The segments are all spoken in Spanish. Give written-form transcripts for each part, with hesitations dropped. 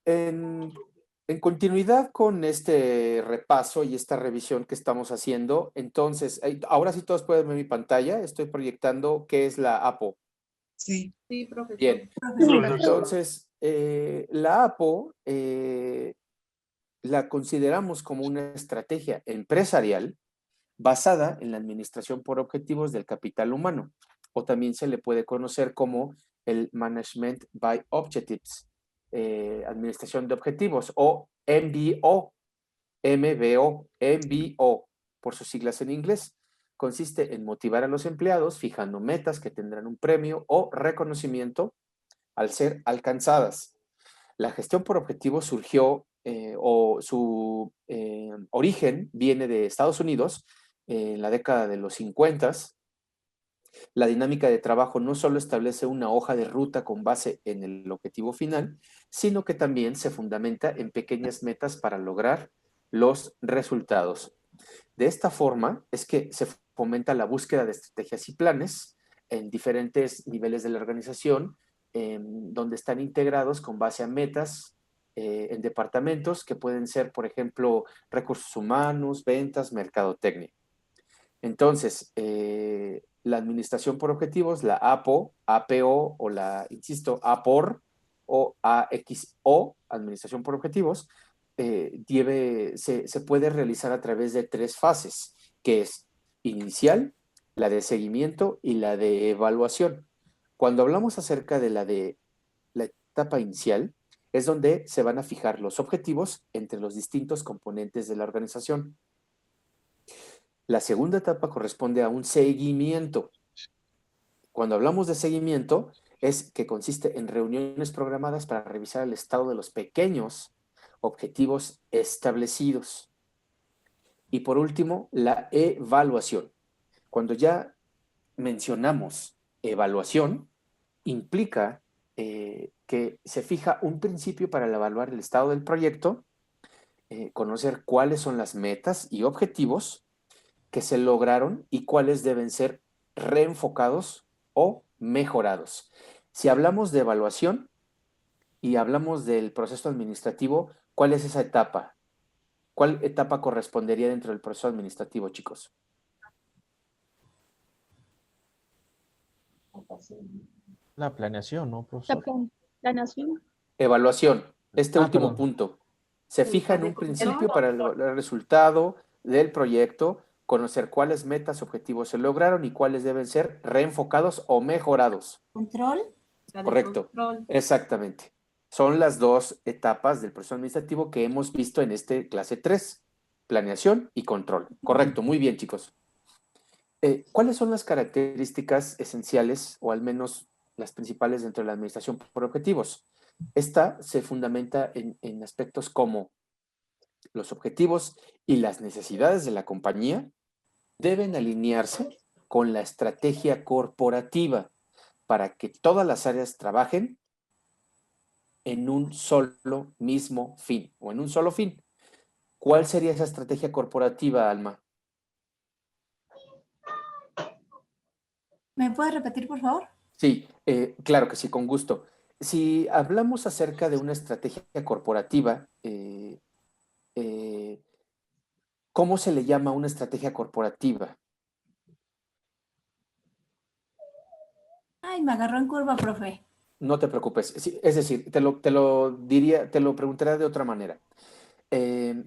En, en continuidad con este repaso y esta revisión que estamos haciendo, entonces, ahora sí todos pueden ver mi pantalla, estoy proyectando qué es la APO. Sí. Sí, profesor. Bien, entonces, la APO la consideramos como una estrategia empresarial basada en la administración por objetivos del capital humano, o también se le puede conocer como el Management by Objectives, administración de objetivos, o MBO, MBO, por sus siglas en inglés. Consiste en motivar a los empleados fijando metas que tendrán un premio o reconocimiento al ser alcanzadas. La gestión por objetivos surgió o su origen viene de Estados Unidos en la década de los 50. La dinámica de trabajo no solo establece una hoja de ruta con base en el objetivo final, sino que también se fundamenta en pequeñas metas para lograr los resultados. De esta forma es que se fomenta la búsqueda de estrategias y planes en diferentes niveles de la organización, donde están integrados con base a metas en departamentos que pueden ser, por ejemplo, recursos humanos, ventas, mercadotecnia. Entonces, la administración por objetivos, la APO, APO o la, insisto, APOR o AXO, administración por objetivos, se puede realizar a través de tres fases, que es inicial, la de seguimiento y la de evaluación. Cuando hablamos acerca de la etapa inicial, es donde se van a fijar los objetivos entre los distintos componentes de la organización. La segunda etapa corresponde a un seguimiento. Cuando hablamos de seguimiento, es que consiste en reuniones programadas para revisar el estado de los pequeños objetivos establecidos. Y por último, la evaluación. Cuando ya mencionamos evaluación, implica que se fija un principio para evaluar el estado del proyecto, conocer cuáles son las metas y objetivos que se lograron y cuáles deben ser reenfocados o mejorados. Si hablamos de evaluación y hablamos del proceso administrativo, ¿cuál es esa etapa? ¿Cuál etapa correspondería dentro del proceso administrativo, chicos? La planeación, ¿no, La profesor? planeación. Evaluación. Este último Perdón. punto. Se fija en un principio para el resultado del proyecto, conocer cuáles metas, objetivos se lograron y cuáles deben ser reenfocados o mejorados. ¿Control? La de Correcto. control. Exactamente. Son las dos etapas del proceso administrativo que hemos visto en este clase 3, planeación y control. Correcto, muy bien, chicos. ¿Cuáles son las características esenciales, o al menos las principales dentro de la administración por objetivos? Esta se fundamenta en aspectos como los objetivos y las necesidades de la compañía deben alinearse con la estrategia corporativa para que todas las áreas trabajen en un solo mismo fin o en un solo fin. ¿Cuál sería esa estrategia corporativa, Alma? ¿Me puedes repetir, por favor? Sí, claro que sí, con gusto. Si hablamos acerca de una estrategia corporativa, ¿cómo se le llama una estrategia corporativa? Ay, me agarró en curva, profe. No te preocupes. Sí, es decir, te lo preguntaré de otra manera. Eh,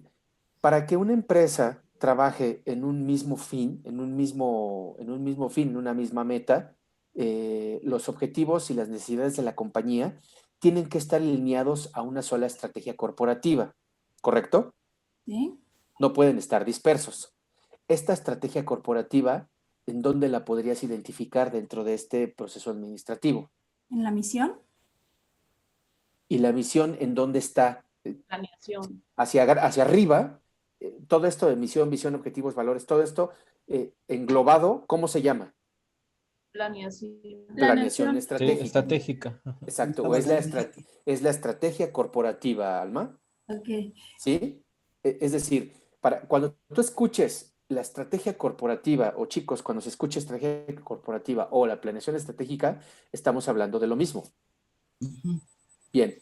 para que una empresa trabaje en un mismo fin, en una misma meta, los objetivos y las necesidades de la compañía tienen que estar alineados a una sola estrategia corporativa, ¿correcto? ¿Sí? No pueden estar dispersos. Esta estrategia corporativa, ¿en dónde la podrías identificar dentro de este proceso administrativo? ¿En la misión? ¿Y la misión en dónde está? Planeación. Hacia arriba, todo esto de misión, visión, objetivos, valores, todo esto englobado, ¿cómo se llama? Planeación. Planeación Sí, estratégica. estratégica. Exacto, o es la estrategia corporativa, Alma, Ok. ¿sí? Es decir, cuando tú escuches la estrategia corporativa, o chicos, cuando se escuche estrategia corporativa o la planeación estratégica, estamos hablando de lo mismo. Bien,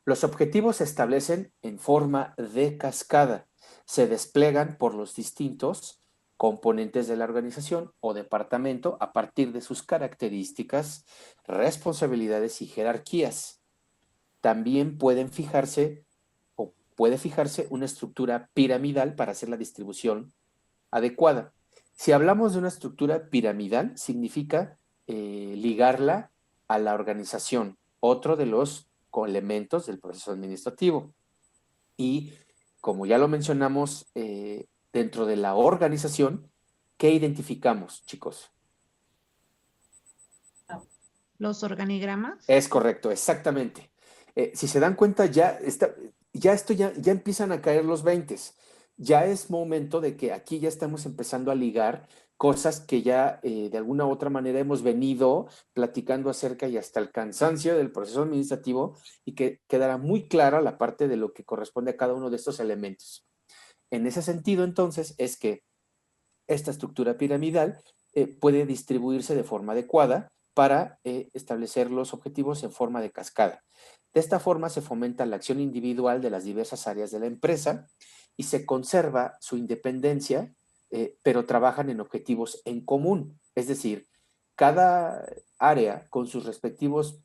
Los objetivos se establecen en forma de cascada. Se desplegan por los distintos componentes de la organización o departamento a partir de sus características, responsabilidades y jerarquías. También puede fijarse una estructura piramidal para hacer la distribución adecuada. Si hablamos de una estructura piramidal, significa ligarla a la organización, otro de los elementos del proceso administrativo. Y como ya lo mencionamos, dentro de la organización, ¿qué identificamos, chicos? Los organigramas. Es correcto, exactamente. Si se dan cuenta, ya empiezan a caer los 20. Ya es momento de que aquí ya estamos empezando a ligar cosas que ya de alguna u otra manera hemos venido platicando acerca y hasta el cansancio del proceso administrativo, y que quedará muy clara la parte de lo que corresponde a cada uno de estos elementos. En ese sentido, entonces, es que esta estructura piramidal puede distribuirse de forma adecuada para establecer los objetivos en forma de cascada. De esta forma se fomenta la acción individual de las diversas áreas de la empresa y se conserva su independencia, pero trabajan en objetivos en común. Es decir, cada área con sus respectivos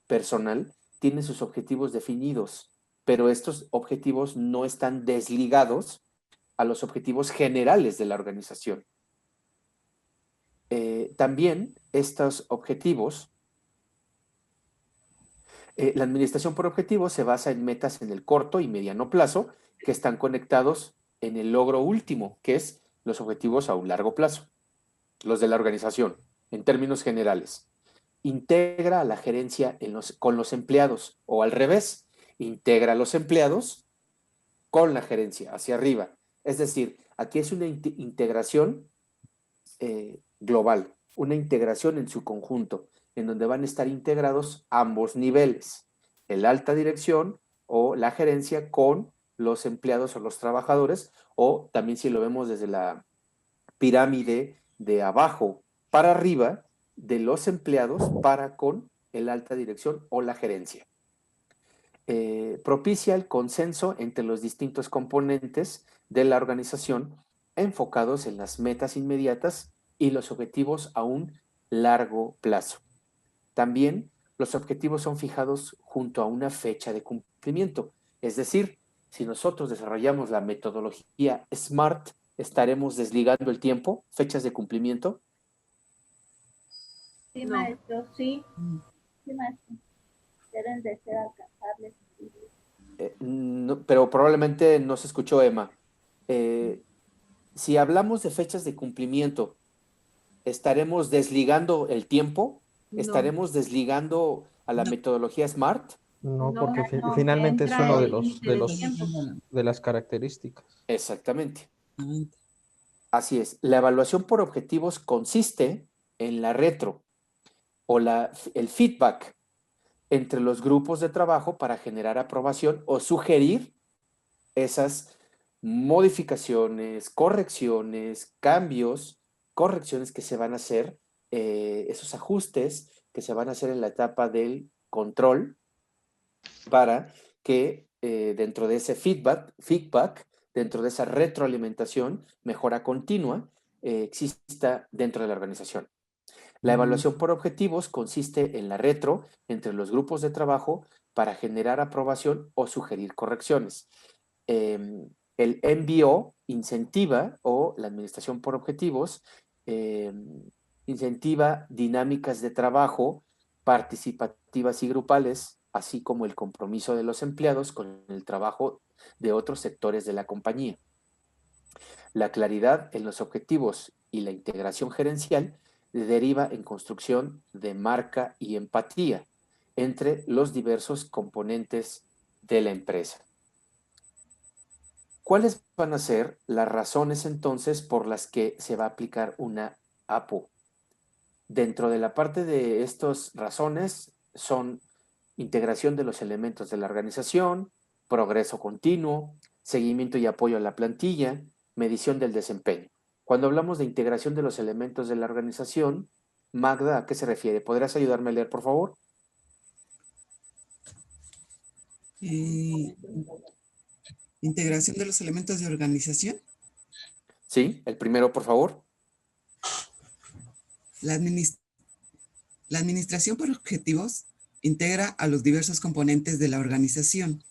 personal tiene sus objetivos definidos, pero estos objetivos no están desligados a los objetivos generales de la organización. También estos objetivos, la administración por objetivos se basa en metas en el corto y mediano plazo que están conectados en el logro último, que es los objetivos a un largo plazo, los de la organización, en términos generales. Integra a la gerencia con los empleados, o al revés, integra a los empleados con la gerencia, hacia arriba. Es decir, aquí es una integración global, una integración en su conjunto, en donde van a estar integrados ambos niveles, el alta dirección o la gerencia con los empleados o los trabajadores, o también si lo vemos desde la pirámide de abajo para arriba, de los empleados para con el alta dirección o la gerencia. Propicia el consenso entre los distintos componentes de la organización enfocados en las metas inmediatas y los objetivos a un largo plazo. También los objetivos son fijados junto a una fecha de cumplimiento. Es decir, si nosotros desarrollamos la metodología SMART, estaremos desligando el tiempo, fechas de cumplimiento. Sí, No. maestro, sí. Sí, maestro. Deben de ser alcanzables. No, pero probablemente no se escuchó, Emma. Si hablamos de fechas de cumplimiento, ¿estaremos desligando el tiempo? ¿Estaremos desligando a la metodología SMART? No, No, porque no, finalmente es entra uno de el los, límite de de los, tiempo. de las características. Exactamente. Así es. La evaluación por objetivos consiste en la retro o el feedback entre los grupos de trabajo para generar aprobación o sugerir esas modificaciones, correcciones, cambios, correcciones que se van a hacer, esos ajustes que se van a hacer en la etapa del control para que dentro de ese feedback, dentro de esa retroalimentación, mejora continua, exista dentro de la organización. La evaluación por objetivos consiste en la retro entre los grupos de trabajo para generar aprobación o sugerir correcciones. El MBO incentiva, o la administración por objetivos, incentiva dinámicas de trabajo participativas y grupales, así como el compromiso de los empleados con el trabajo de otros sectores de la compañía. La claridad en los objetivos y la integración gerencial deriva en construcción de marca y empatía entre los diversos componentes de la empresa. ¿Cuáles van a ser las razones entonces por las que se va a aplicar una APO? Dentro de la parte de estas razones son integración de los elementos de la organización, progreso continuo, seguimiento y apoyo a la plantilla, medición del desempeño. Cuando hablamos de integración de los elementos de la organización, Magda, ¿a qué se refiere? ¿Podrías ayudarme a leer, por favor? Eh, integración de los elementos de organización. Sí, el primero, por favor. La administración por objetivos integra a los diversos componentes de la organización.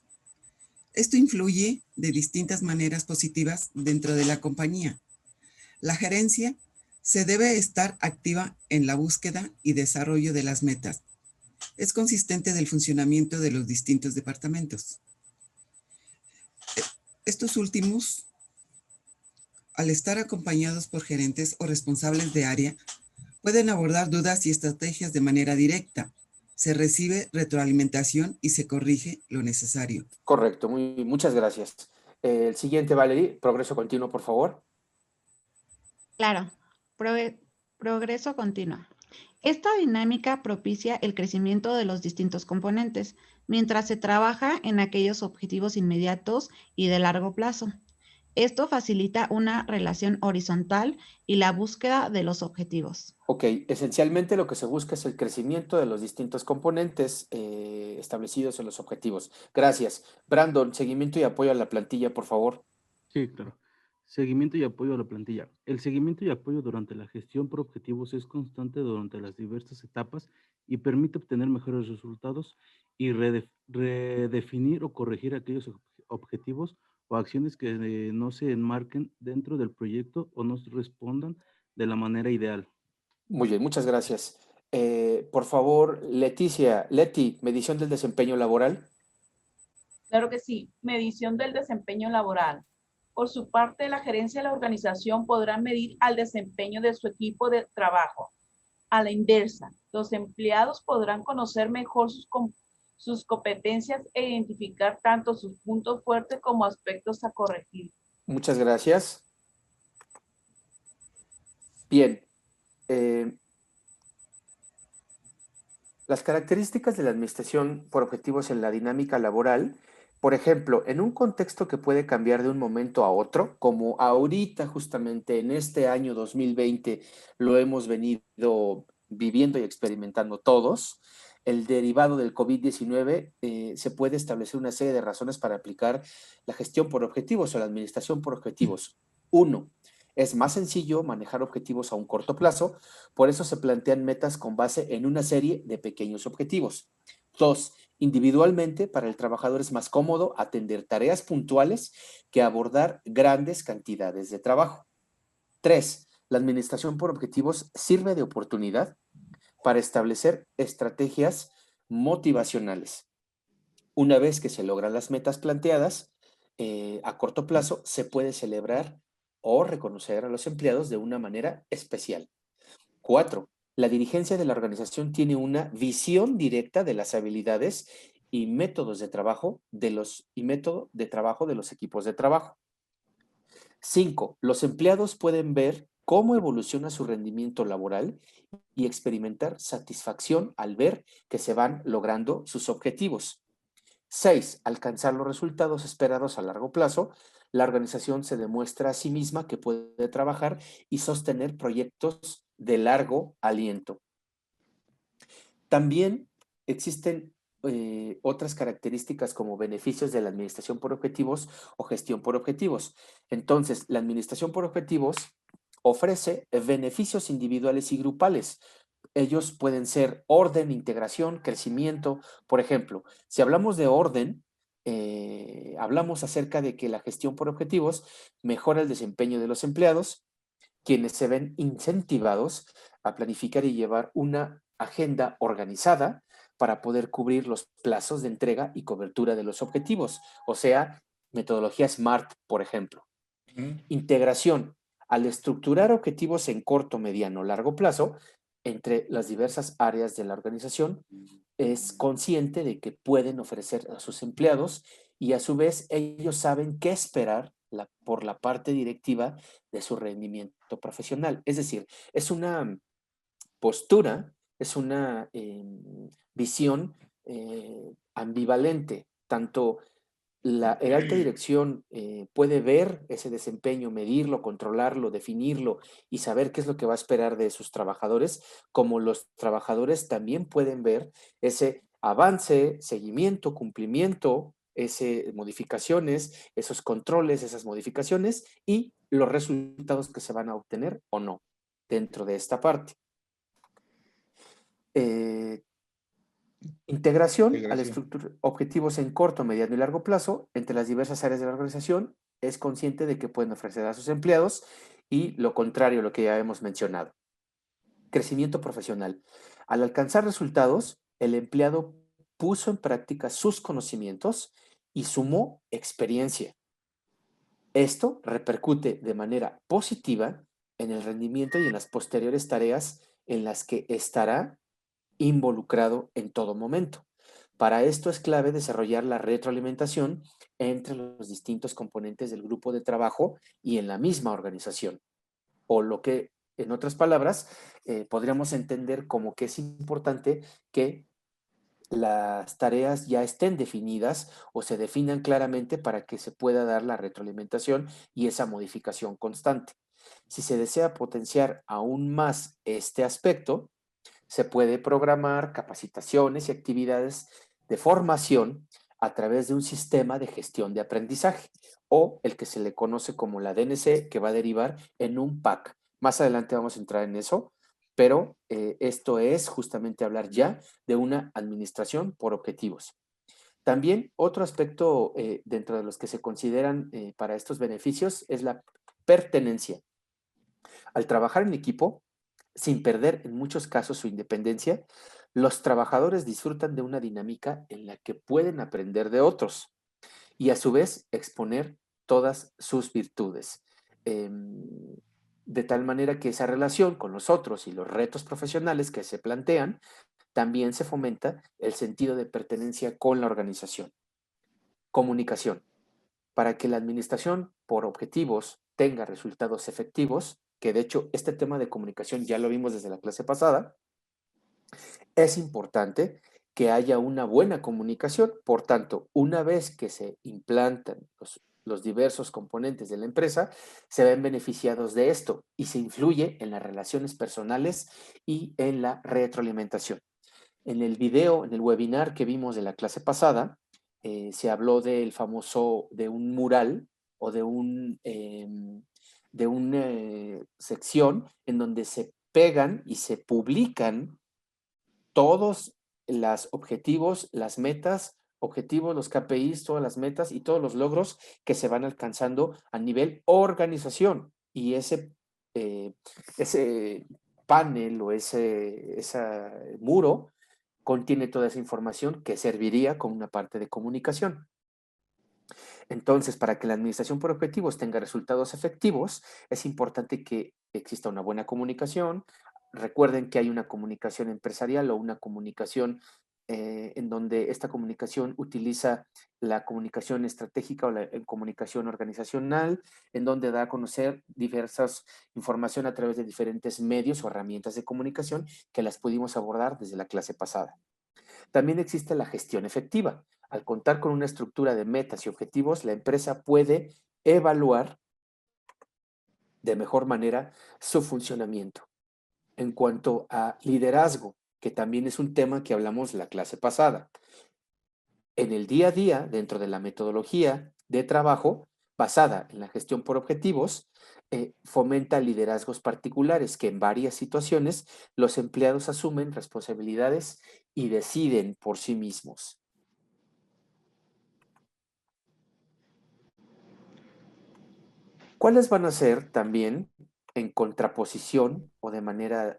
Esto influye de distintas maneras positivas dentro de la compañía. La gerencia se debe estar activa en la búsqueda y desarrollo de las metas. Es consistente del funcionamiento de los distintos departamentos. Estos últimos, al estar acompañados por gerentes o responsables de área, pueden abordar dudas y estrategias de manera directa. Se recibe retroalimentación y se corrige lo necesario. Correcto, muchas gracias. El siguiente, Valerie, progreso continuo, por favor. Claro, progreso continuo. Esta dinámica propicia el crecimiento de los distintos componentes, mientras se trabaja en aquellos objetivos inmediatos y de largo plazo. Esto facilita una relación horizontal y la búsqueda de los objetivos. Ok, esencialmente lo que se busca es el crecimiento de los distintos componentes establecidos en los objetivos. Gracias. Brandon, seguimiento y apoyo a la plantilla, por favor. Sí, claro. Seguimiento y apoyo a la plantilla. El seguimiento y apoyo durante la gestión por objetivos es constante durante las diversas etapas y permite obtener mejores resultados y redefinir o corregir aquellos objetivos o acciones que no se enmarquen dentro del proyecto o no respondan de la manera ideal. Muy bien, muchas gracias. Por favor, Leti, medición del desempeño laboral. Claro que sí. Medición del desempeño laboral. Por su parte, la gerencia de la organización podrá medir al desempeño de su equipo de trabajo. A la inversa, los empleados podrán conocer mejor sus competencias e identificar tanto sus puntos fuertes como aspectos a corregir. Muchas gracias. Bien. Las características de la administración por objetivos en la dinámica laboral, por ejemplo, en un contexto que puede cambiar de un momento a otro, como ahorita justamente en este año 2020 lo hemos venido viviendo y experimentando todos, el derivado del COVID-19, se puede establecer una serie de razones para aplicar la gestión por objetivos o la administración por objetivos. Uno, es más sencillo manejar objetivos a un corto plazo, por eso se plantean metas con base en una serie de pequeños objetivos. 2. Individualmente, para el trabajador es más cómodo atender tareas puntuales que abordar grandes cantidades de trabajo. 3. La administración por objetivos sirve de oportunidad para establecer estrategias motivacionales. Una vez que se logran las metas planteadas, a corto plazo se puede celebrar o reconocer a los empleados de una manera especial. 4. La dirigencia de la organización tiene una visión directa de las habilidades y métodos de trabajo de los equipos de trabajo. 5. Los empleados pueden ver cómo evoluciona su rendimiento laboral y experimentar satisfacción al ver que se van logrando sus objetivos. 6. Alcanzar los resultados esperados a largo plazo. La organización se demuestra a sí misma que puede trabajar y sostener proyectos de largo aliento. También existen otras características como beneficios de la administración por objetivos o gestión por objetivos. Entonces, la administración por objetivos ofrece beneficios individuales y grupales. Ellos pueden ser orden, integración, crecimiento. Por ejemplo, si hablamos de orden, hablamos acerca de que la gestión por objetivos mejora el desempeño de los empleados, quienes se ven incentivados a planificar y llevar una agenda organizada para poder cubrir los plazos de entrega y cobertura de los objetivos, o sea, metodología SMART, por ejemplo. Integración. Al estructurar objetivos en corto, mediano, largo plazo entre las diversas áreas de la organización, es consciente de que pueden ofrecer a sus empleados y a su vez ellos saben qué esperar por la parte directiva de su rendimiento profesional. Es decir, es una postura, es una visión ambivalente. Tanto el alta dirección puede ver ese desempeño, medirlo, controlarlo, definirlo y saber qué es lo que va a esperar de sus trabajadores, como los trabajadores también pueden ver ese avance, seguimiento, cumplimiento esas modificaciones, esos controles, esas modificaciones y los resultados que se van a obtener o no dentro de esta parte. Integración a la estructura, objetivos en corto, mediano y largo plazo entre las diversas áreas de la organización. Es consciente de que pueden ofrecer a sus empleados y lo contrario, lo que ya hemos mencionado. Crecimiento profesional. Al alcanzar resultados, el empleado puso en práctica sus conocimientos y sumó experiencia. Esto repercute de manera positiva en el rendimiento y en las posteriores tareas en las que estará involucrado en todo momento. Para esto es clave desarrollar la retroalimentación entre los distintos componentes del grupo de trabajo y en la misma organización. O lo que, en otras palabras, podríamos entender como que es importante que las tareas ya estén definidas o se definan claramente para que se pueda dar la retroalimentación y esa modificación constante. Si se desea potenciar aún más este aspecto, se puede programar capacitaciones y actividades de formación a través de un sistema de gestión de aprendizaje o el que se le conoce como la DNC, que va a derivar en un PAC. Más adelante vamos a entrar en eso, pero esto es justamente hablar ya de una administración por objetivos. También otro aspecto dentro de los que se consideran para estos beneficios es la pertenencia. Al trabajar en equipo, sin perder en muchos casos su independencia, los trabajadores disfrutan de una dinámica en la que pueden aprender de otros y a su vez exponer todas sus virtudes. De tal manera que esa relación con los otros y los retos profesionales que se plantean, también se fomenta el sentido de pertenencia con la organización. Comunicación. Para que la administración por objetivos tenga resultados efectivos, que de hecho este tema de comunicación ya lo vimos desde la clase pasada, es importante que haya una buena comunicación. Por tanto, una vez que se implantan los diversos componentes de la empresa, se ven beneficiados de esto y se influye en las relaciones personales y en la retroalimentación. En el video, en el webinar que vimos de la clase pasada, se habló del famoso, de un mural o de una sección en donde se pegan y se publican todos los objetivos, las metas, objetivos, los KPIs, todas las metas y todos los logros que se van alcanzando a nivel organización. Y ese panel o ese muro contiene toda esa información que serviría como una parte de comunicación. Entonces, para que la administración por objetivos tenga resultados efectivos, es importante que exista una buena comunicación. Recuerden que hay una comunicación empresarial o una comunicación en donde esta comunicación utiliza la comunicación estratégica o la comunicación organizacional, en donde da a conocer diversas información a través de diferentes medios o herramientas de comunicación que las pudimos abordar desde la clase pasada. También existe la gestión efectiva. Al contar con una estructura de metas y objetivos, la empresa puede evaluar de mejor manera su funcionamiento. En cuanto a liderazgo, que también es un tema que hablamos la clase pasada. En el día a día, dentro de la metodología de trabajo basada en la gestión por objetivos, fomenta liderazgos particulares que en varias situaciones los empleados asumen responsabilidades y deciden por sí mismos. ¿Cuáles van a ser también en contraposición o de manera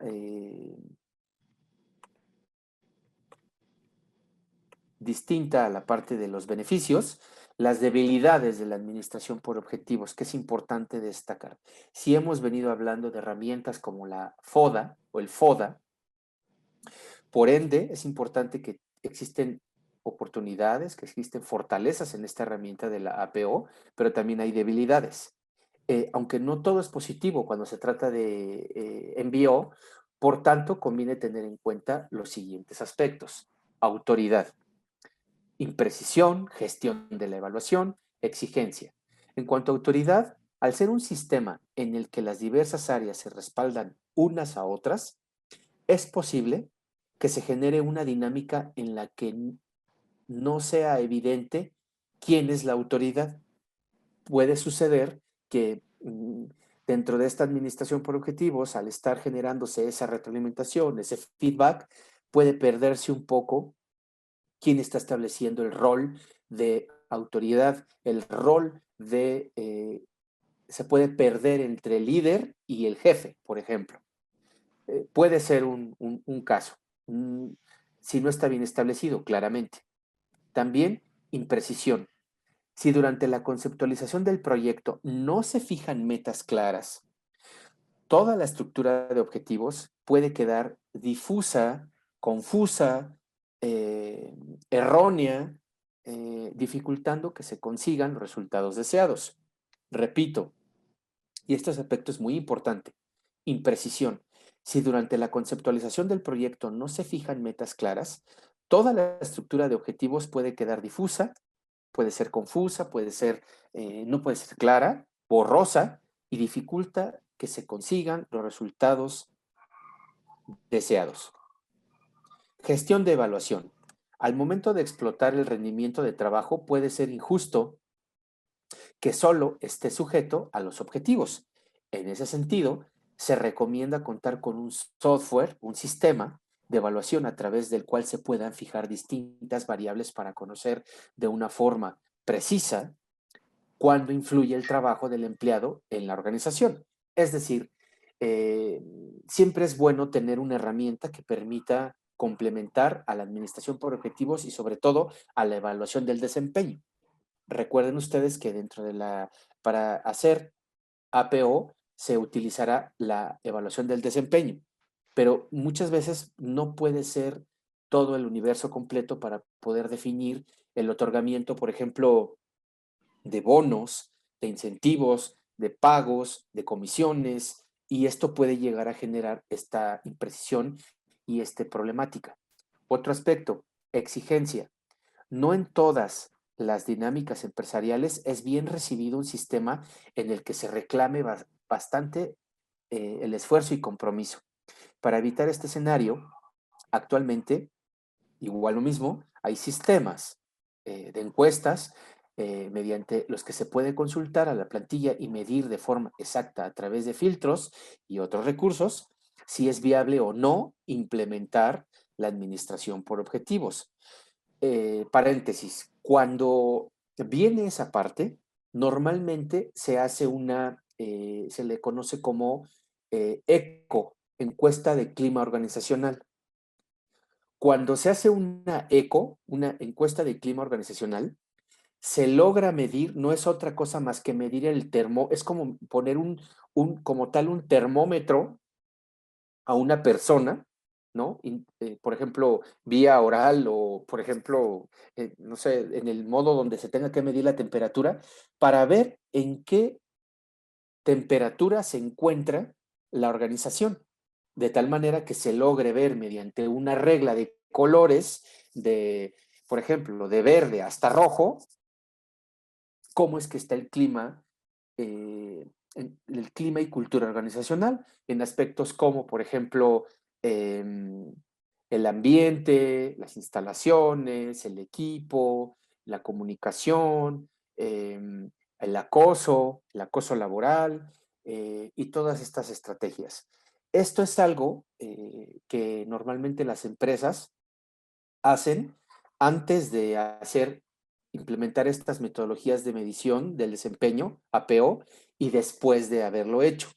distinta a la parte de los beneficios, las debilidades de la administración por objetivos, que es importante destacar? Si hemos venido hablando de herramientas como la FODA o el FODA, por ende es importante que existen oportunidades, que existen fortalezas en esta herramienta de la APO, pero también hay debilidades. Aunque no todo es positivo cuando se trata de envío, por tanto, conviene tener en cuenta los siguientes aspectos. Autoridad, imprecisión, gestión de la evaluación, exigencia. En cuanto a autoridad, al ser un sistema en el que las diversas áreas se respaldan unas a otras, es posible que se genere una dinámica en la que no sea evidente ¿quién es la autoridad? Puede suceder que dentro de esta administración por objetivos, al estar generándose esa retroalimentación, ese feedback, puede perderse un poco quién está estableciendo el rol de autoridad, el rol de, se puede perder entre el líder y el jefe, por ejemplo. Puede ser un caso, si no está bien establecido, claramente. También imprecisión. Si durante la conceptualización del proyecto no se fijan metas claras, toda la estructura de objetivos puede quedar difusa, confusa, errónea, dificultando que se consigan los resultados deseados. Repito, y este aspecto es muy importante, imprecisión. Si durante la conceptualización del proyecto no se fijan metas claras, toda la estructura de objetivos puede quedar difusa, puede ser confusa, puede ser, no puede ser clara, borrosa, y dificulta que se consigan los resultados deseados. Gestión de evaluación. Al momento de explotar el rendimiento de trabajo puede ser injusto que solo esté sujeto a los objetivos. En ese sentido, se recomienda contar con un software, un sistema de evaluación a través del cual se puedan fijar distintas variables para conocer de una forma precisa cuándo influye el trabajo del empleado en la organización. Es decir, siempre es bueno tener una herramienta que permita complementar a la administración por objetivos y sobre todo a la evaluación del desempeño. Recuerden ustedes que para hacer APO se utilizará la evaluación del desempeño, pero muchas veces no puede ser todo el universo completo para poder definir el otorgamiento, por ejemplo, de bonos, de incentivos, de pagos, de comisiones, y esto puede llegar a generar esta imprecisión y esta problemática. Otro aspecto, exigencia. No en todas las dinámicas empresariales es bien recibido un sistema en el que se reclame bastante el esfuerzo y compromiso. Para evitar este escenario, actualmente, igual lo mismo, hay sistemas de encuestas mediante los que se puede consultar a la plantilla y medir de forma exacta a través de filtros y otros recursos si es viable o no implementar la administración por objetivos. Paréntesis, cuando viene esa parte, normalmente se hace se le conoce como ECO, encuesta de clima organizacional. Cuando se hace una ECO, una encuesta de clima organizacional, se logra medir, no es otra cosa más que medir es como poner como tal un termómetro a una persona, ¿no? Por ejemplo, vía oral o, por ejemplo, no sé, en el modo donde se tenga que medir la temperatura, para ver en qué temperatura se encuentra la organización, de tal manera que se logre ver mediante una regla de colores, por ejemplo, de verde hasta rojo, cómo es que está el clima, el clima y cultura organizacional, en aspectos como, por ejemplo, el ambiente, las instalaciones, el equipo, la comunicación, el acoso laboral y todas estas estrategias. Esto es algo que normalmente las empresas hacen antes de implementar estas metodologías de medición del desempeño, APO, y después de haberlo hecho,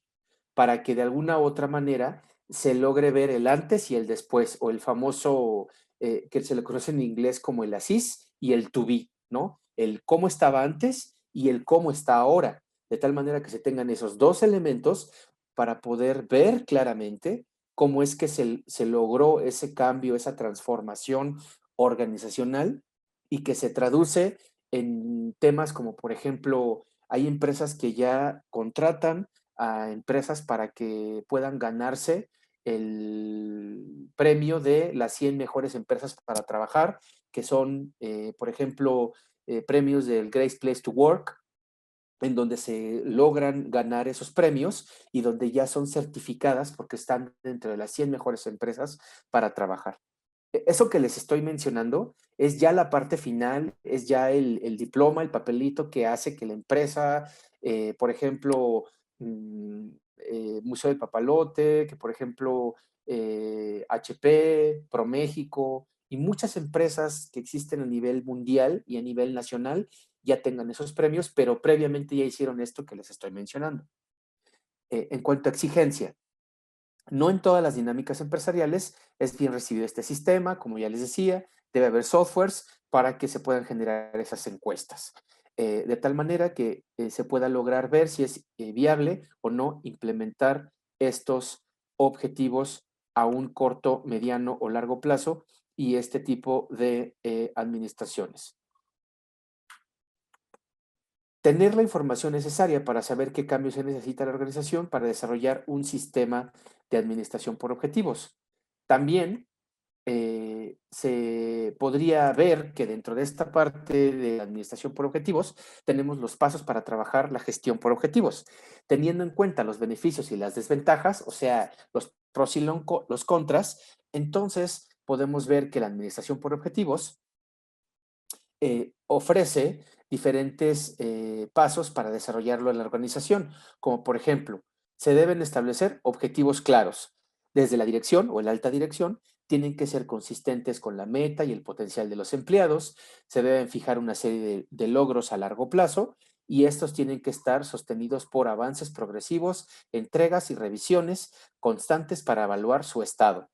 para que de alguna u otra manera se logre ver el antes y el después, o el famoso que se le conoce en inglés como el ASIS y el to be, ¿no? El cómo estaba antes y el cómo está ahora, de tal manera que se tengan esos dos elementos para poder ver claramente cómo es que se logró ese cambio, esa transformación organizacional y que se traduce en temas como, por ejemplo, hay empresas que ya contratan a empresas para que puedan ganarse el premio de las 100 mejores empresas para trabajar, que son, por ejemplo, premios del Great Place to Work, en donde se logran ganar esos premios y donde ya son certificadas porque están dentro de las 100 mejores empresas para trabajar. Eso que les estoy mencionando es ya la parte final, es ya el diploma, el papelito que hace que la empresa, por ejemplo, Museo del Papalote, que por ejemplo HP, ProMéxico y muchas empresas que existen a nivel mundial y a nivel nacional ya tengan esos premios, pero previamente ya hicieron esto que les estoy mencionando. En cuanto a exigencia, no en todas las dinámicas empresariales es bien recibido este sistema, como ya les decía, debe haber softwares para que se puedan generar esas encuestas, de tal manera que se pueda lograr ver si es viable o no implementar estos objetivos a un corto, mediano o largo plazo y este tipo de administraciones. Tener la información necesaria para saber qué cambios se necesita la organización para desarrollar un sistema de administración por objetivos. También se podría ver que dentro de esta parte de la administración por objetivos tenemos los pasos para trabajar la gestión por objetivos, teniendo en cuenta los beneficios y las desventajas, o sea, los pros y los contras. Entonces podemos ver que la administración por objetivos ofrece diferentes pasos para desarrollarlo en la organización, como por ejemplo, se deben establecer objetivos claros. Desde la dirección o la alta dirección, tienen que ser consistentes con la meta y el potencial de los empleados, se deben fijar una serie de logros a largo plazo y estos tienen que estar sostenidos por avances progresivos, entregas y revisiones constantes para evaluar su estado.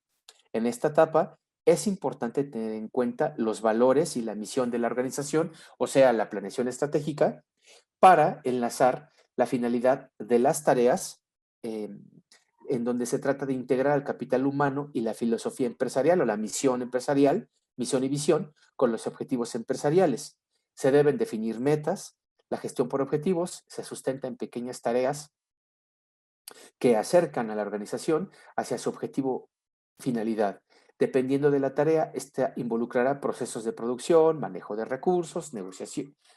En esta etapa es importante tener en cuenta los valores y la misión de la organización, o sea, la planeación estratégica, para enlazar la finalidad de las tareas en donde se trata de integrar al capital humano y la filosofía empresarial o la misión empresarial, misión y visión, con los objetivos empresariales. Se deben definir metas. La gestión por objetivos se sustenta en pequeñas tareas que acercan a la organización hacia su objetivo finalidad. Dependiendo de la tarea, esta involucrará procesos de producción, manejo de recursos,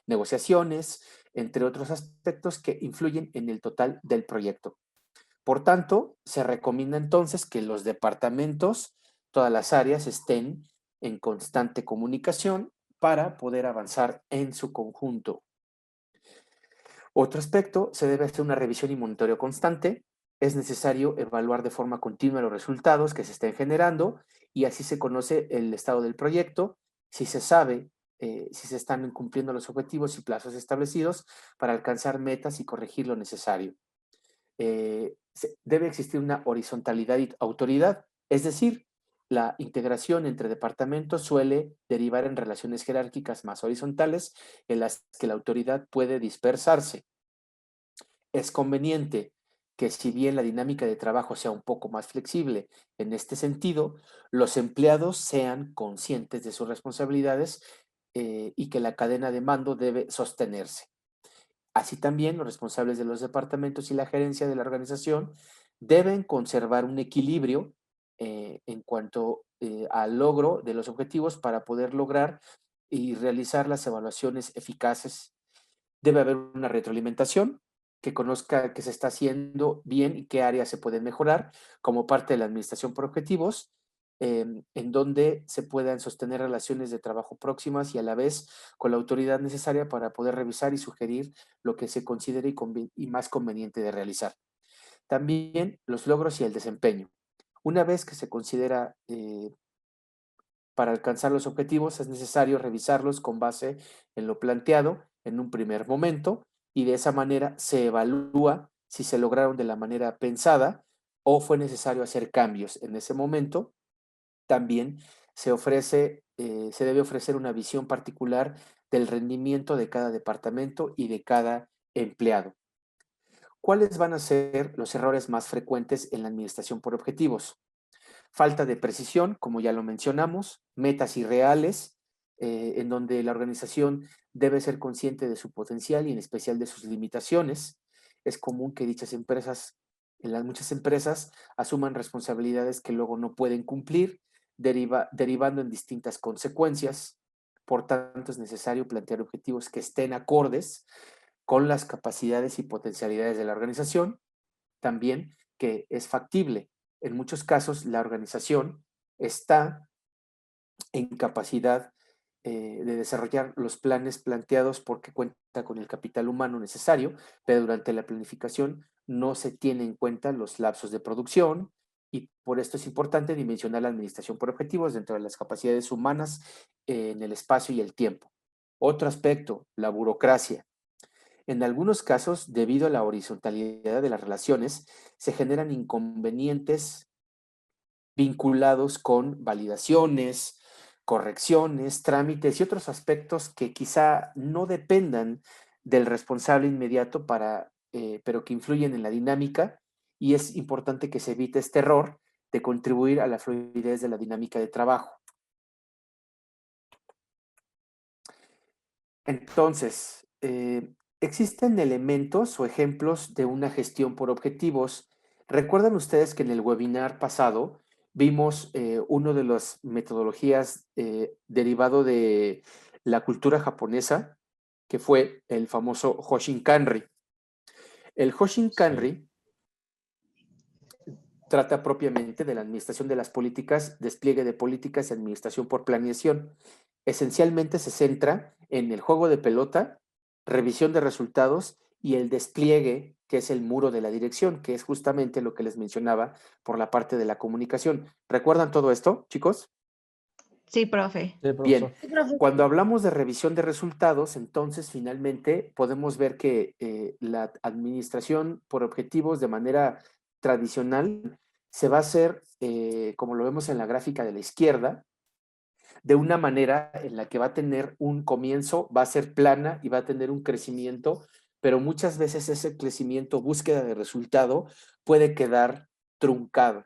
negociaciones, entre otros aspectos que influyen en el total del proyecto. Por tanto, se recomienda entonces que los departamentos, todas las áreas estén en constante comunicación para poder avanzar en su conjunto. Otro aspecto, se debe hacer una revisión y monitoreo constante. Es necesario evaluar de forma continua los resultados que se estén generando y así se conoce el estado del proyecto, si se sabe si se están cumpliendo los objetivos y plazos establecidos para alcanzar metas y corregir lo necesario. Debe existir una horizontalidad y autoridad, es decir, la integración entre departamentos suele derivar en relaciones jerárquicas más horizontales en las que la autoridad puede dispersarse. Es conveniente que si bien la dinámica de trabajo sea un poco más flexible en este sentido, los empleados sean conscientes de sus responsabilidades y que la cadena de mando debe sostenerse. Así también los responsables de los departamentos y la gerencia de la organización deben conservar un equilibrio en cuanto al logro de los objetivos para poder lograr y realizar las evaluaciones eficaces. Debe haber una retroalimentación que conozca qué se está haciendo bien y qué áreas se pueden mejorar como parte de la administración por objetivos, en donde se puedan sostener relaciones de trabajo próximas y a la vez con la autoridad necesaria para poder revisar y sugerir lo que se considere y más conveniente de realizar. También los logros y el desempeño. Una vez que se considera para alcanzar los objetivos es necesario revisarlos con base en lo planteado en un primer momento y de esa manera se evalúa si se lograron de la manera pensada o fue necesario hacer cambios en ese momento. También se debe ofrecer una visión particular del rendimiento de cada departamento y de cada empleado. ¿Cuáles van a ser los errores más frecuentes en la administración por objetivos? Falta de precisión, como ya lo mencionamos, metas irreales, en donde la organización debe ser consciente de su potencial y en especial de sus limitaciones. Es común que dichas empresas, muchas empresas, asuman responsabilidades que luego no pueden cumplir, derivando en distintas consecuencias. Por tanto, es necesario plantear objetivos que estén acordes con las capacidades y potencialidades de la organización. También que es factible. En muchos casos, la organización está en capacidad de desarrollar los planes planteados porque cuenta con el capital humano necesario, pero durante la planificación no se tiene en cuenta los lapsos de producción y por esto es importante dimensionar la administración por objetivos dentro de las capacidades humanas en el espacio y el tiempo. Otro aspecto, la burocracia. En algunos casos, debido a la horizontalidad de las relaciones, se generan inconvenientes vinculados con validaciones, correcciones, trámites y otros aspectos que quizá no dependan del responsable inmediato pero que influyen en la dinámica y es importante que se evite este error de contribuir a la fluidez de la dinámica de trabajo. Entonces, existen elementos o ejemplos de una gestión por objetivos. ¿Recuerdan ustedes que en el webinar pasado vimos una de las metodologías derivado de la cultura japonesa, que fue el famoso Hoshin Kanri? El Hoshin Kanri trata propiamente de la administración de las políticas, despliegue de políticas y administración por planeación. Esencialmente se centra en el juego de pelota, revisión de resultados y el despliegue, que es el muro de la dirección, que es justamente lo que les mencionaba por la parte de la comunicación. ¿Recuerdan todo esto, chicos? Sí, profe. Sí, Bien, profesor. cuando hablamos de revisión de resultados, entonces finalmente podemos ver que la administración por objetivos de manera tradicional se va a hacer, como lo vemos en la gráfica de la izquierda, de una manera en la que va a tener un comienzo, va a ser plana y va a tener un crecimiento, pero muchas veces ese crecimiento, búsqueda de resultado, puede quedar truncado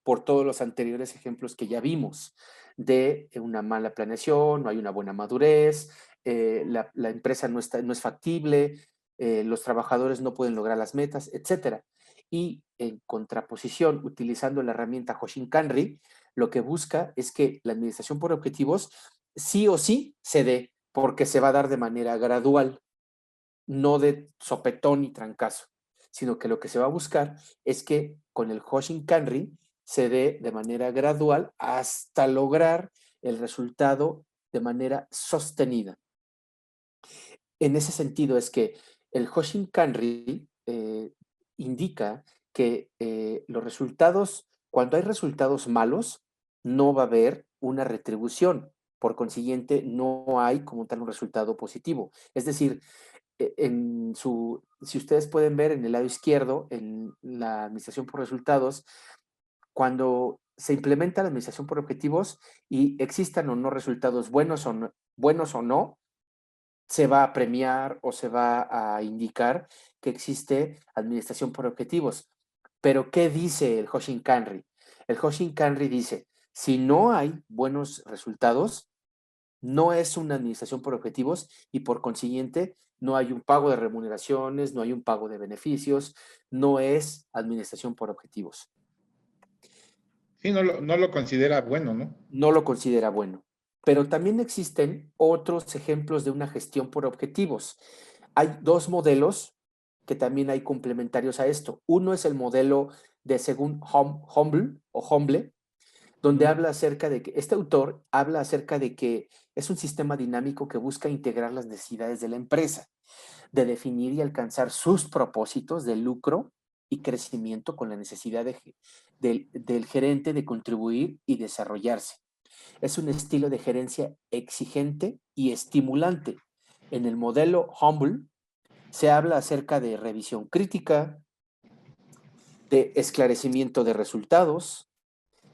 por todos los anteriores ejemplos que ya vimos de una mala planeación, no hay una buena madurez, la empresa no es factible, los trabajadores no pueden lograr las metas, etc. Y en contraposición, utilizando la herramienta Hoshin Kanri, lo que busca es que la administración por objetivos sí o sí se dé, porque se va a dar de manera gradual, no de sopetón y trancazo, sino que lo que se va a buscar es que con el Hoshin Kanri se dé de manera gradual hasta lograr el resultado de manera sostenida. En ese sentido es que el Hoshin Kanri indica que los resultados, cuando hay resultados malos, no va a haber una retribución. Por consiguiente, no hay como tal un resultado positivo. Es decir, si ustedes pueden ver en el lado izquierdo, en la administración por resultados, cuando se implementa la administración por objetivos y existan o no resultados buenos o no, se va a premiar o se va a indicar que existe administración por objetivos. Pero, ¿qué dice el Hoshin Kanri? El Hoshin Kanri dice, si no hay buenos resultados, no es una administración por objetivos y por consiguiente no hay un pago de remuneraciones, no hay un pago de beneficios, no es administración por objetivos. Sí, no lo considera bueno, ¿no? No lo considera bueno. Pero también existen otros ejemplos de una gestión por objetivos. Hay dos modelos que también hay complementarios a esto. Uno es el modelo de según Humble, donde habla acerca de que este autor habla acerca de que es un sistema dinámico que busca integrar las necesidades de la empresa, de definir y alcanzar sus propósitos de lucro y crecimiento con la necesidad del gerente de contribuir y desarrollarse. Es un estilo de gerencia exigente y estimulante. En el modelo Humble se habla acerca de revisión crítica, de esclarecimiento de resultados,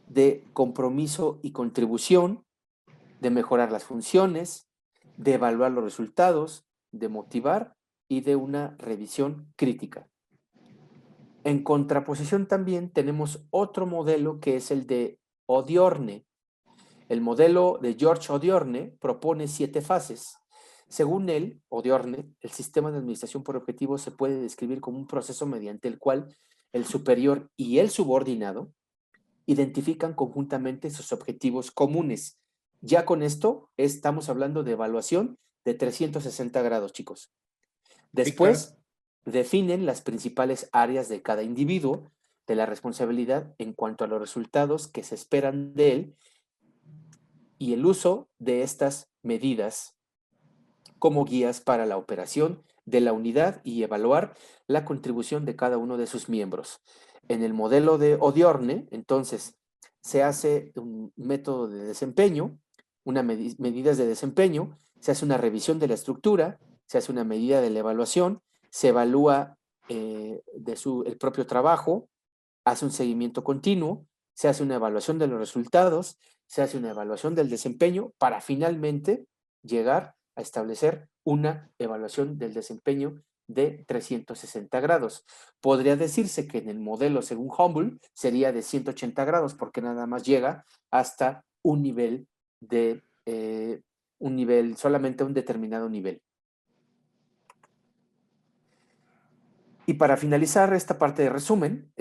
de compromiso y contribución, de mejorar las funciones, de evaluar los resultados, de motivar y de una revisión crítica. En contraposición también tenemos otro modelo que es el de Odiorne. El modelo de George Odiorne propone 7 fases. Según él, Odiorne, el sistema de administración por objetivos se puede describir como un proceso mediante el cual el superior y el subordinado identifican conjuntamente sus objetivos comunes. Ya con esto estamos hablando de evaluación de 360 grados, chicos. Después, Sí, claro. definen las principales áreas de cada individuo, de la responsabilidad en cuanto a los resultados que se esperan de él y el uso de estas medidas como guías para la operación de la unidad y evaluar la contribución de cada uno de sus miembros. En el modelo de Odiorne, entonces, se hace un método de desempeño, medidas de desempeño, se hace una revisión de la estructura, se hace una medida de la evaluación, se evalúa el propio trabajo, hace un seguimiento continuo, se hace una evaluación de los resultados, se hace una evaluación del desempeño para finalmente llegar a establecer una evaluación del desempeño de 360 grados. Podría decirse que en el modelo según Humboldt sería de 180 grados porque nada más llega hasta un nivel solamente un determinado nivel. Y para finalizar esta parte de resumen,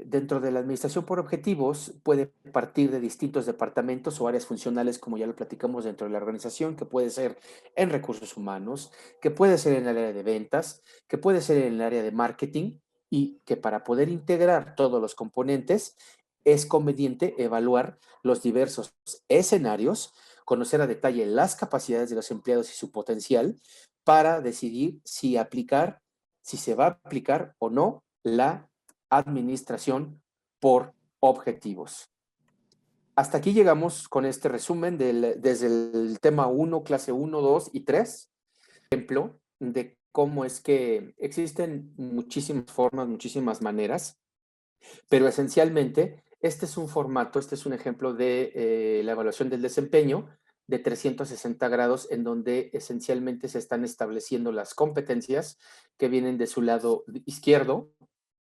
dentro de la administración por objetivos puede partir de distintos departamentos o áreas funcionales, como ya lo platicamos dentro de la organización, que puede ser en recursos humanos, que puede ser en el área de ventas, que puede ser en el área de marketing, y que para poder integrar todos los componentes es conveniente evaluar los diversos escenarios, conocer a detalle las capacidades de los empleados y su potencial para decidir si se va a aplicar o no la administración por objetivos. Hasta aquí llegamos con este resumen desde el tema 1, clase 1, 2 y 3. Ejemplo de cómo es que existen muchísimas formas, muchísimas maneras, pero esencialmente este es un formato, este es un ejemplo de la evaluación del desempeño de 360 grados, en donde esencialmente se están estableciendo las competencias que vienen de su lado izquierdo.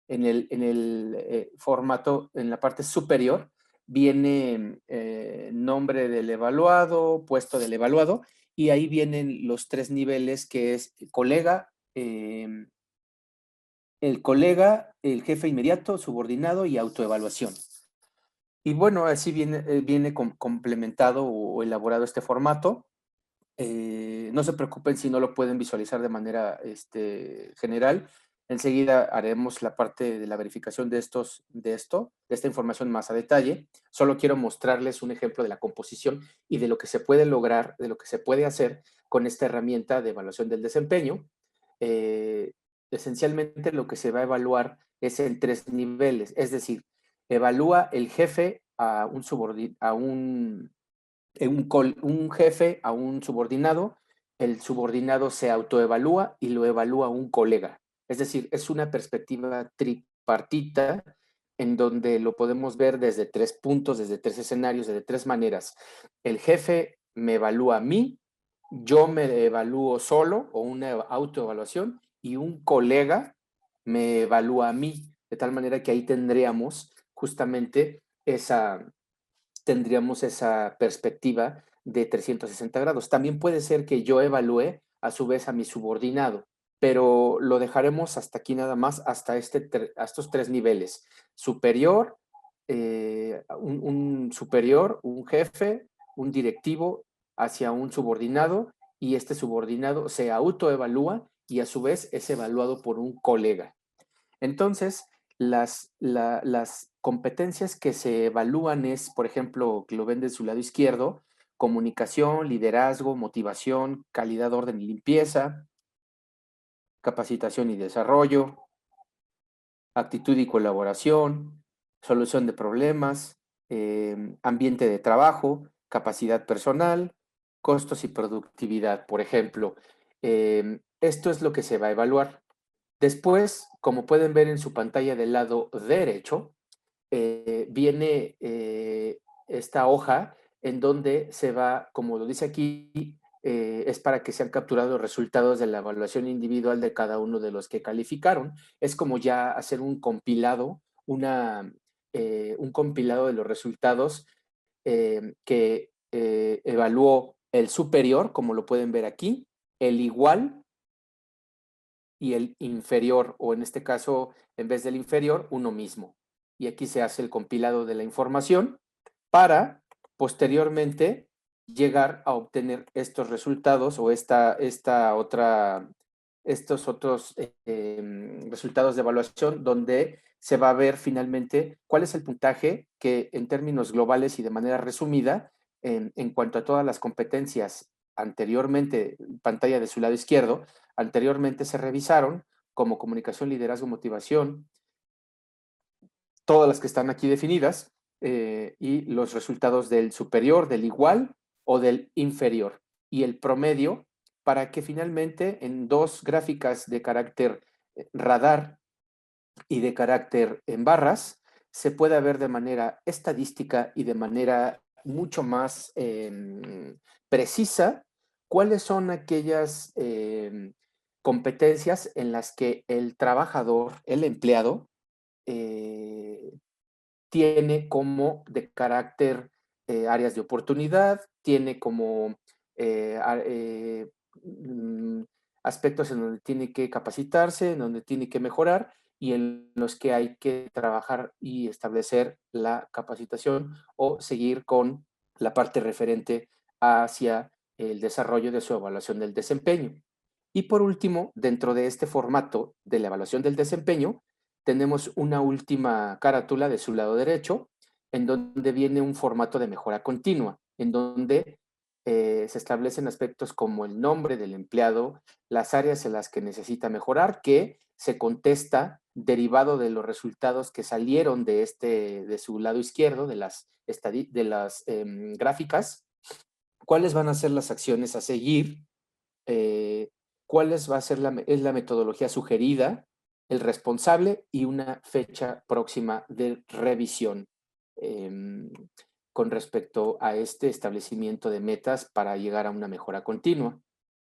En el formato, en la parte superior, viene nombre del evaluado, puesto del evaluado, y ahí vienen los 3 niveles, que es colega, el jefe inmediato, subordinado y autoevaluación. Y bueno, así viene complementado o elaborado este formato. No se preocupen si no lo pueden visualizar de manera general. Enseguida haremos la parte de la verificación de esta información más a detalle. Solo quiero mostrarles un ejemplo de la composición y de lo que se puede lograr, de lo que se puede hacer con esta herramienta de evaluación del desempeño. Esencialmente lo que se va a evaluar es en 3 niveles, es decir, evalúa el jefe a un jefe a un subordinado, el subordinado se autoevalúa y lo evalúa un colega. Es decir, es una perspectiva tripartita en donde lo podemos ver desde 3 puntos, desde 3 escenarios, desde 3 maneras. El jefe me evalúa a mí, yo me evalúo solo o una autoevaluación, y un colega me evalúa a mí, de tal manera que ahí tendríamos justamente esa perspectiva de 360 grados. También puede ser que yo evalúe a su vez a mi subordinado, pero lo dejaremos hasta aquí nada más, hasta estos 3 niveles. Superior, un superior, un jefe, un directivo hacia un subordinado, y este subordinado se autoevalúa y a su vez es evaluado por un colega. Entonces, las competencias que se evalúan es, por ejemplo, que lo ven de su lado izquierdo: comunicación, liderazgo, motivación, calidad, orden y limpieza, capacitación y desarrollo, actitud y colaboración, solución de problemas, ambiente de trabajo, capacidad personal, costos y productividad, por ejemplo. Esto es lo que se va a evaluar. Después, como pueden ver en su pantalla del lado derecho, viene esta hoja en donde se va, como lo dice aquí, es para que sean capturados los resultados de la evaluación individual de cada uno de los que calificaron. Es como ya hacer un compilado, un compilado de los resultados que evaluó el superior, como lo pueden ver aquí, el igual y el inferior, o en este caso, en vez del inferior, uno mismo. Y aquí se hace el compilado de la información para posteriormente llegar a obtener estos resultados o estos otros resultados de evaluación, donde se va a ver finalmente cuál es el puntaje que, en términos globales y de manera resumida, en cuanto a todas las competencias anteriormente, pantalla de su lado izquierdo, anteriormente se revisaron como comunicación, liderazgo, motivación, todas las que están aquí definidas, y los resultados del superior, del igual o del inferior, y el promedio, para que finalmente en dos gráficas de carácter radar y de carácter en barras, se pueda ver de manera estadística y de manera mucho más precisa cuáles son aquellas competencias en las que el trabajador, el empleado, tiene como de carácter áreas de oportunidad, tiene como aspectos en donde tiene que capacitarse, en donde tiene que mejorar y en los que hay que trabajar y establecer la capacitación o seguir con la parte referente hacia el desarrollo de su evaluación del desempeño. Y por último, dentro de este formato de la evaluación del desempeño, tenemos una última carátula de su lado derecho, en donde viene un formato de mejora continua, en donde se establecen aspectos como el nombre del empleado, las áreas en las que necesita mejorar, que se contesta derivado de los resultados que salieron de su lado izquierdo, de las gráficas, cuáles van a ser las acciones a seguir, cuáles va a ser es la metodología sugerida, el responsable y una fecha próxima de revisión con respecto a este establecimiento de metas para llegar a una mejora continua.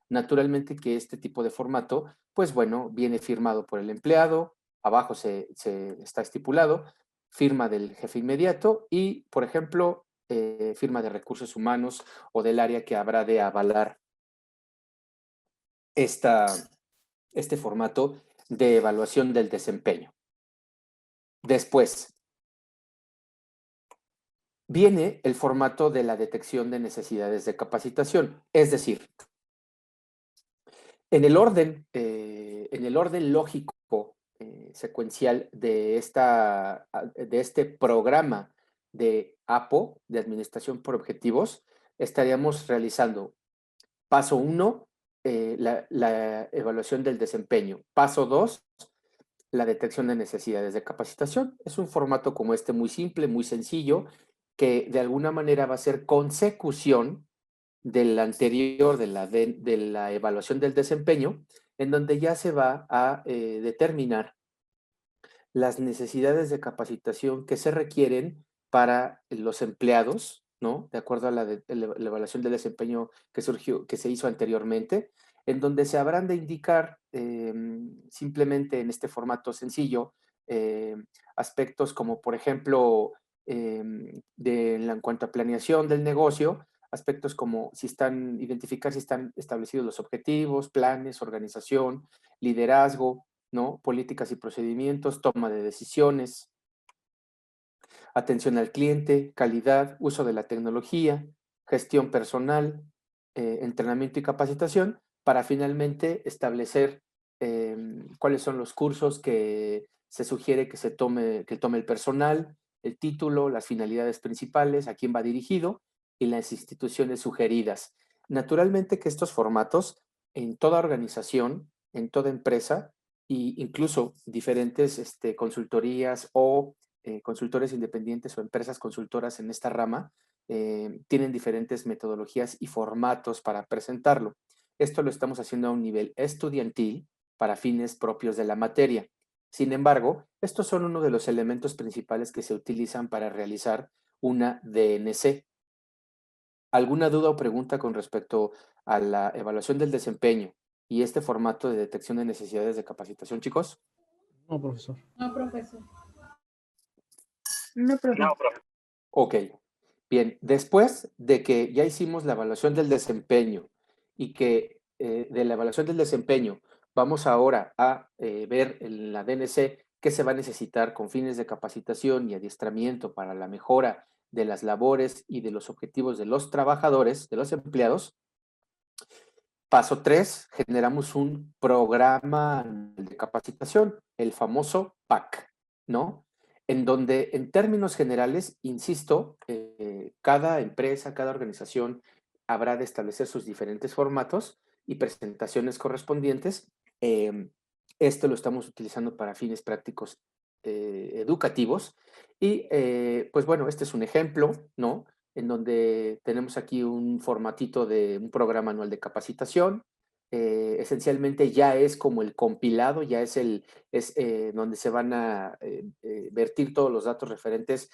Naturalmente que este tipo de formato, pues bueno, viene firmado por el empleado, abajo se está estipulado, firma del jefe inmediato y, por ejemplo, firma de recursos humanos o del área que habrá de avalar este formato de evaluación del desempeño. Después, viene el formato de la detección de necesidades de capacitación, es decir, en el orden lógico secuencial de este programa de APO, de Administración por Objetivos, estaríamos realizando paso 1, la evaluación del desempeño. Paso 2, la detección de necesidades de capacitación. Es un formato como este muy simple, muy sencillo, que de alguna manera va a ser consecución del anterior, de la evaluación del desempeño, en donde ya se va a determinar las necesidades de capacitación que se requieren para los empleados, ¿no? De acuerdo a la evaluación del desempeño que se hizo anteriormente, en donde se habrán de indicar simplemente en este formato sencillo aspectos como, por ejemplo, en cuanto a planeación del negocio, aspectos como identificar si están establecidos los objetivos, planes, organización, liderazgo, ¿no? Políticas y procedimientos, toma de decisiones, atención al cliente, calidad, uso de la tecnología, gestión personal, entrenamiento y capacitación, para finalmente establecer cuáles son los cursos que se sugiere que tome el personal, el título, las finalidades principales, a quién va dirigido y las instituciones sugeridas. Naturalmente que estos formatos en toda organización, en toda empresa, e incluso diferentes consultorías o consultores independientes o empresas consultoras en esta rama tienen diferentes metodologías y formatos para presentarlo. Esto lo estamos haciendo a un nivel estudiantil para fines propios de la materia. Sin embargo, estos son uno de los elementos principales que se utilizan para realizar una DNC. ¿Alguna duda o pregunta con respecto a la evaluación del desempeño y este formato de detección de necesidades de capacitación, chicos? No, profesor. No, profesor. No, profe. Ok, bien, después de que ya hicimos la evaluación del desempeño y que de la evaluación del desempeño vamos ahora a ver en la DNC qué se va a necesitar con fines de capacitación y adiestramiento para la mejora de las labores y de los objetivos de los trabajadores, de los empleados. Paso 3, generamos un programa de capacitación, el famoso PAC, ¿no? En donde, en términos generales, insisto, cada empresa, cada organización habrá de establecer sus diferentes formatos y presentaciones correspondientes. Esto lo estamos utilizando para fines prácticos educativos. Y pues bueno, este es un ejemplo, ¿no? En donde tenemos aquí un formatito de un programa anual de capacitación. Esencialmente ya es como el compilado, ya es donde se van a vertir todos los datos referentes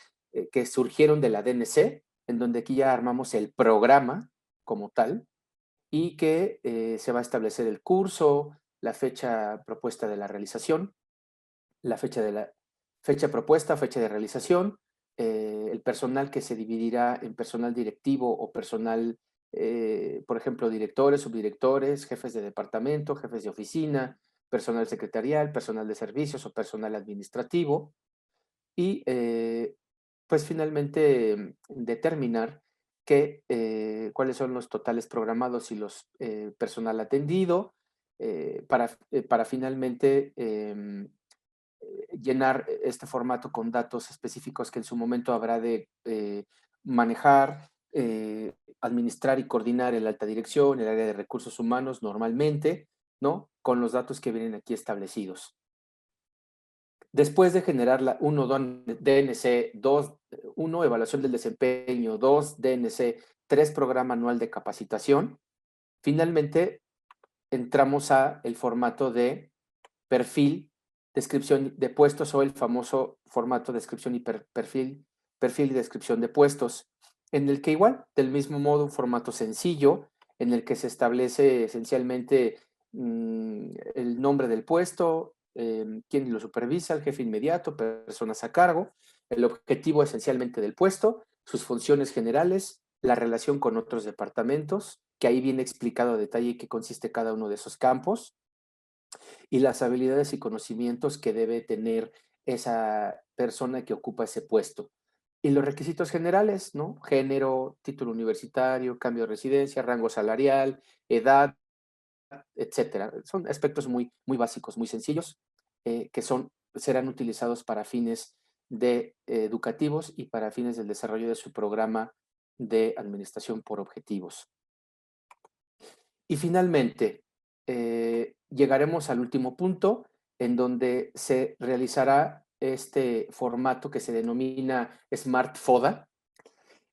que surgieron de la DNC, en donde aquí ya armamos el programa como tal y que se va a establecer el curso, la fecha propuesta de la realización, la fecha propuesta, fecha de realización, el personal que se dividirá en personal directivo o personal, por ejemplo, directores, subdirectores, jefes de departamento, jefes de oficina, personal secretarial, personal de servicios o personal administrativo. Y pues finalmente determinar cuáles son los totales programados y los personal atendido para finalmente llenar este formato con datos específicos que en su momento habrá de manejar, administrar y coordinar el alta dirección, el área de recursos humanos normalmente, ¿no? Con los datos que vienen aquí establecidos. Después de generar la 1 DNC, 2, 1 evaluación del desempeño, 2 DNC, 3 programa anual de capacitación, finalmente entramos a el formato de perfil, descripción de puestos o el famoso formato descripción y perfil y descripción de puestos, en el que igual, del mismo modo, un formato sencillo, en el que se establece esencialmente el nombre del puesto, quién lo supervisa, el jefe inmediato, personas a cargo, el objetivo esencialmente del puesto, sus funciones generales, la relación con otros departamentos, que ahí viene explicado a detalle qué consiste cada uno de esos campos, y las habilidades y conocimientos que debe tener esa persona que ocupa ese puesto. Y los requisitos generales, ¿no? Género, título universitario, cambio de residencia, rango salarial, edad, etcétera. Son aspectos muy, muy básicos, muy sencillos, que serán utilizados para fines educativos y para fines del desarrollo de su programa de administración por objetivos. Y finalmente, llegaremos al último punto, en donde se realizará este formato que se denomina Smart FODA,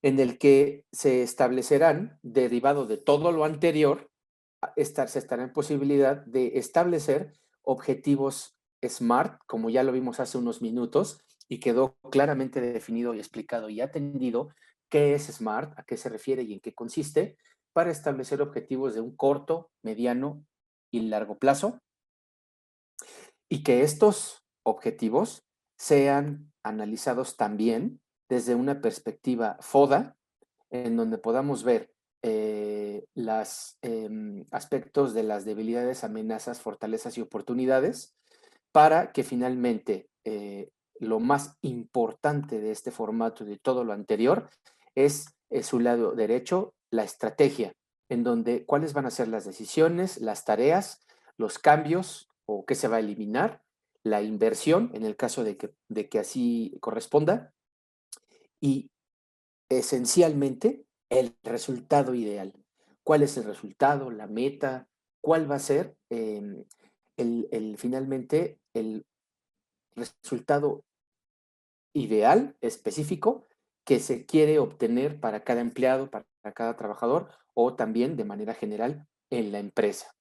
en el que se establecerán, derivado de todo lo anterior, se estará en posibilidad de establecer objetivos SMART, como ya lo vimos hace unos minutos, y quedó claramente definido y explicado y atendido qué es SMART, a qué se refiere y en qué consiste, para establecer objetivos de un corto, mediano y largo plazo, y que estos objetivos sean analizados también desde una perspectiva FODA, en donde podamos ver los aspectos de las debilidades, amenazas, fortalezas y oportunidades, para que finalmente lo más importante de este formato y de todo lo anterior es su lado derecho, la estrategia, en donde cuáles van a ser las decisiones, las tareas, los cambios o qué se va a eliminar, la inversión en el caso de que así corresponda, y esencialmente el resultado ideal. ¿Cuál es el resultado, la meta? ¿Cuál va a ser finalmente el resultado ideal, específico, que se quiere obtener para cada empleado, para cada trabajador o también de manera general en la empresa?